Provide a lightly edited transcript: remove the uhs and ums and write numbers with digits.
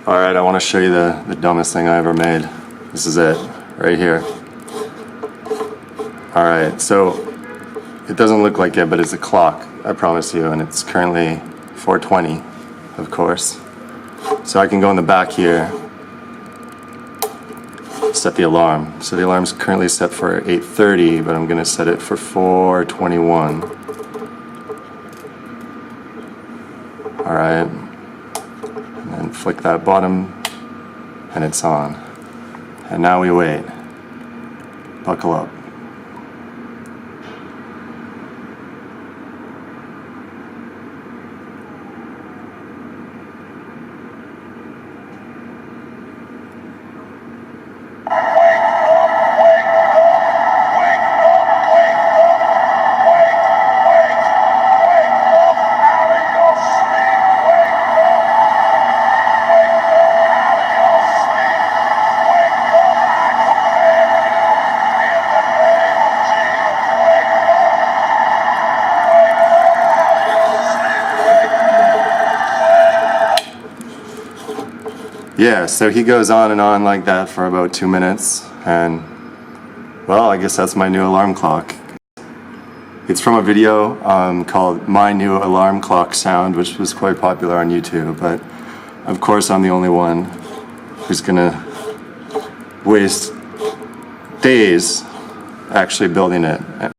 Alright, I want to show you the dumbest thing I ever made. This is it, right here. Alright, so it doesn't look like it, but it's a clock, I promise you, and it's currently 4:20, of course. So I can go in the back here, set the alarm. So the alarm's currently set for 8:30, but I'm going to set it for 4:21. Alright. And then flick that bottom, and it's on. And now we wait. Buckle up. Yeah, so he goes on and on like that for about 2 minutes, and well, I guess that's my new alarm clock. It's from a video called My New Alarm Clock Sound, which was quite popular on YouTube, but of course I'm the only one who's gonna waste days actually building it.